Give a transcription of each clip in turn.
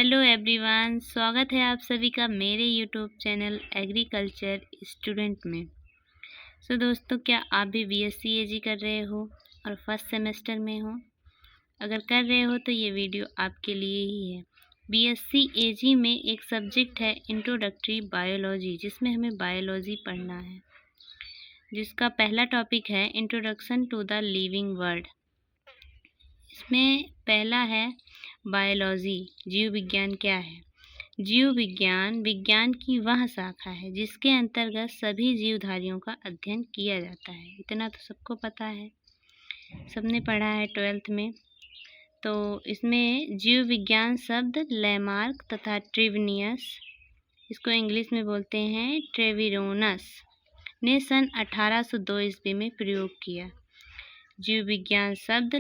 Hello everyone, स्वागत है आप सभी का मेरे यूट्यूब चैनल एग्रीकल्चर स्टूडेंट में। दोस्तों, क्या आप भी बीएससी एजी कर रहे हो और फर्स्ट सेमेस्टर में हो? अगर कर रहे हो तो ये वीडियो आपके लिए ही है। बीएससी एजी में एक सब्जेक्ट है इंट्रोडक्टरी बायोलॉजी, जिसमें हमें बायोलॉजी पढ़ना है, जिसका पहला टॉपिक है introduction to the living world. इसमें पहला है बायोलॉजी, जीव विज्ञान क्या है। जीव विज्ञान विज्ञान की वह शाखा है जिसके अंतर्गत सभी जीवधारियों का अध्ययन किया जाता है। इतना तो सबको पता है, सबने पढ़ा है 12th में। तो इसमें जीव विज्ञान शब्द लैमार्क तथा ट्रिविनियस, इसको इंग्लिश में बोलते हैं ट्रेविरोनस, ने सन 1802 ईस्वी में प्रयोग किया। जीव विज्ञान शब्द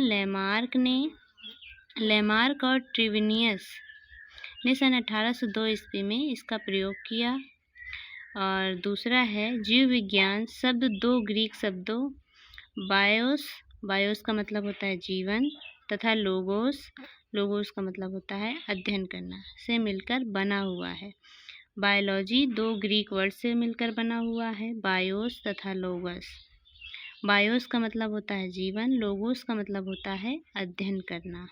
लैमार्क और ट्रिविनियस ने सन 1802 ईस्वी में इसका प्रयोग किया। और दूसरा है जीव विज्ञान शब्द दो ग्रीक शब्दों बायोस का मतलब होता है जीवन, तथा लोगोस का मतलब होता है अध्ययन करना, से मिलकर बना हुआ है। बायोलॉजी दो ग्रीक वर्ड से मिलकर बना हुआ है, बायोस तथा लोगस। बायोस का मतलब होता है जीवन, लोगोस का मतलब होता है अध्ययन करना।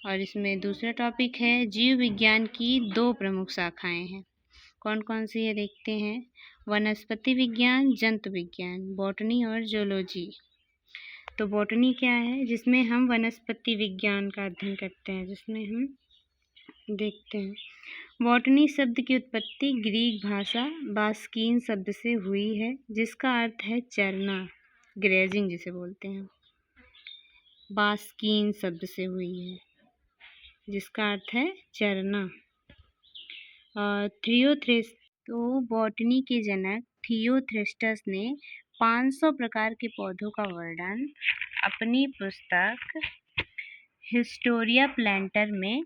और इसमें दूसरा टॉपिक है जीव विज्ञान की दो प्रमुख शाखाएं हैं। कौन कौन सी है देखते हैं। वनस्पति विज्ञान, जंतु विज्ञान, बॉटनी और जूलॉजी। तो बॉटनी क्या है, जिसमें हम वनस्पति विज्ञान का अध्ययन करते हैं, जिसमें हम देखते हैं बॉटनी शब्द की उत्पत्ति ग्रीक भाषा बास्कीन शब्द से हुई है, जिसका अर्थ है चरना, ग्रेजिंग जिसे बोलते हैं। बास्कीन शब्द से हुई है जिसका अर्थ है चरना। और तो बॉटनी के जनक थियोथ्रिस्टस ने 500 प्रकार के पौधों का वर्णन अपनी पुस्तक हिस्टोरिया प्लांटर में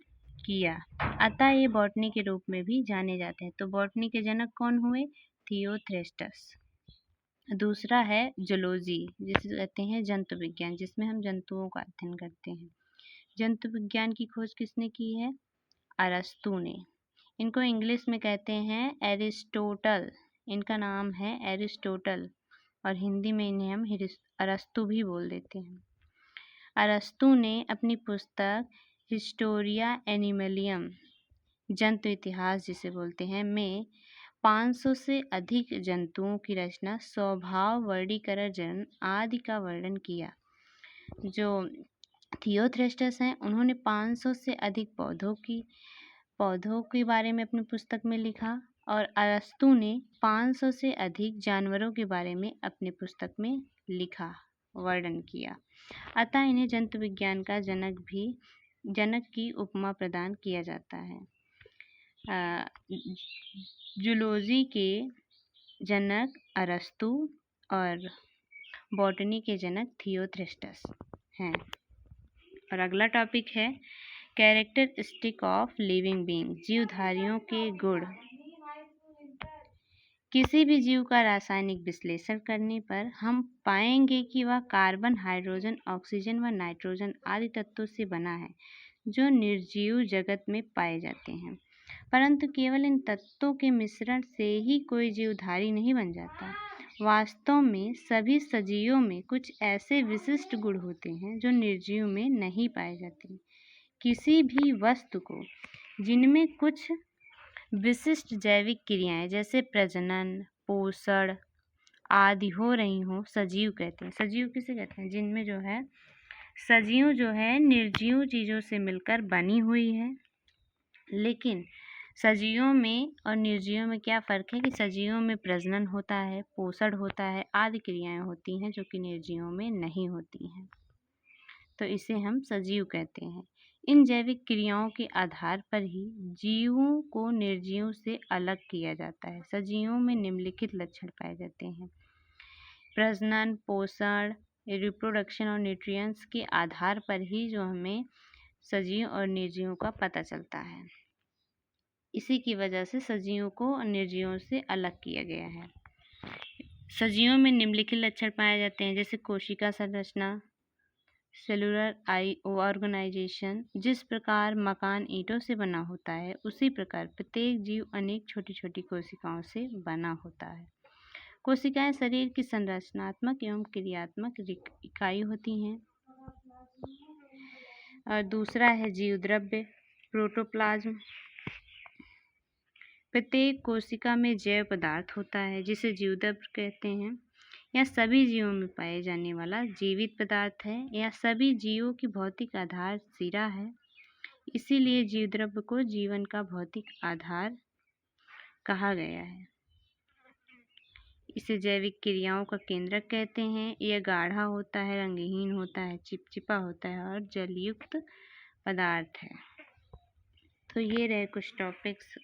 किया, अतः ये बॉटनी के रूप में भी जाने जाते हैं। तो बॉटनी के जनक कौन हुए? थियोथ्रिस्टस। दूसरा है जूलॉजी, जिसे कहते हैं जंतु विज्ञान, जिसमें हम जंतुओं का अध्ययन करते हैं। जंतु विज्ञान की खोज किसने की है? अरस्तु ने। इनको इंग्लिश में कहते हैं एरिस्टोटल, इनका नाम है एरिस्टोटल, और हिंदी में इन्हें हम अरस्तु भी बोल देते हैं। अरस्तु ने अपनी पुस्तक हिस्टोरिया एनिमलियम, जंतु इतिहास जिसे बोलते हैं, में 500 से अधिक जंतुओं की रचना, स्वभाव, वर्गीकरण, जन्म आदि का वर्णन किया। जो थियोथ्रिस्टस हैं, उन्होंने 500 से अधिक पौधों के बारे में अपनी पुस्तक में लिखा, और अरस्तु ने 500 से अधिक जानवरों के बारे में अपनी पुस्तक में लिखा, वर्णन किया। अतः इन्हें जंतु विज्ञान का जनक की उपमा प्रदान किया जाता है। जूलॉजी के जनक अरस्तु और बॉटनी के जनक थियोथ्रिस्टस हैं। और अगला टॉपिक है कैरेक्टरिस्टिक ऑफ लिविंग बीइंग, जीवधारियों के गुण। किसी भी जीव का रासायनिक विश्लेषण करने पर हम पाएंगे कि वह कार्बन, हाइड्रोजन, ऑक्सीजन व नाइट्रोजन आदि तत्वों से बना है, जो निर्जीव जगत में पाए जाते हैं। परंतु केवल इन तत्वों के मिश्रण से ही कोई जीवधारी नहीं बन जाता। वास्तव में सभी सजीवों में कुछ ऐसे विशिष्ट गुण होते हैं जो निर्जीव में नहीं पाए जाते। किसी भी वस्तु को जिनमें कुछ विशिष्ट जैविक क्रियाएं जैसे प्रजनन, पोषण आदि हो रही हों, सजीव कहते हैं। सजीव किसे कहते हैं? जिनमें जो है सजीव जो है निर्जीव चीज़ों से मिलकर बनी हुई है। लेकिन सजीवों में और निर्जीवों में क्या फ़र्क है कि सजीवों में प्रजनन होता है, पोषण होता है आदि क्रियाएं होती हैं, जो कि निर्जीवों में नहीं होती हैं। तो इसे हम सजीव कहते हैं। इन जैविक क्रियाओं के आधार पर ही जीवों को निर्जीवों से अलग किया जाता है। सजीवों में निम्नलिखित लक्षण पाए जाते हैं। प्रजनन, पोषण, रिप्रोडक्शन और न्यूट्रिएंट्स के आधार पर ही जो हमें सजीव और निर्जीवों का पता चलता है। इसी की वजह से सजीवों को निर्जीवों से अलग किया गया है। सजीवों में निम्नलिखित लक्षण पाए जाते हैं, जैसे कोशिका संरचना, सेलुलर ऑर्गेनाइजेशन। जिस प्रकार मकान ईंटों से बना होता है, उसी प्रकार प्रत्येक जीव अनेक छोटी छोटी कोशिकाओं से बना होता है। कोशिकाएं शरीर की संरचनात्मक एवं क्रियात्मक इकाई होती हैं। और दूसरा है जीव द्रव्य, प्रोटोप्लाज्म। प्रत्येक कोशिका में जैव पदार्थ होता है जिसे जीव द्रव्य कहते हैं। यह सभी जीवों में पाए जाने वाला जीवित पदार्थ है। यह सभी जीवों की भौतिक आधार सिरा है। इसीलिए जीव द्रव्य को जीवन का भौतिक आधार कहा गया है। इसे जैविक क्रियाओं का केंद्रक कहते हैं। यह गाढ़ा होता है, रंगहीन होता है, चिपचिपा होता है और जलयुक्त पदार्थ है। तो ये रहे कुछ टॉपिक्स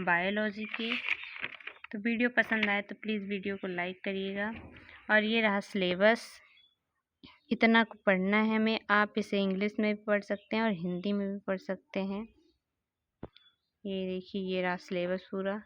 बायोलॉजी के। तो वीडियो पसंद आए तो प्लीज़ वीडियो को लाइक करिएगा। और ये रहा सिलेबस, इतना को पढ़ना है हमें। आप इसे इंग्लिश में भी पढ़ सकते हैं और हिंदी में भी पढ़ सकते हैं। ये देखिए, ये रहा सिलेबस पूरा।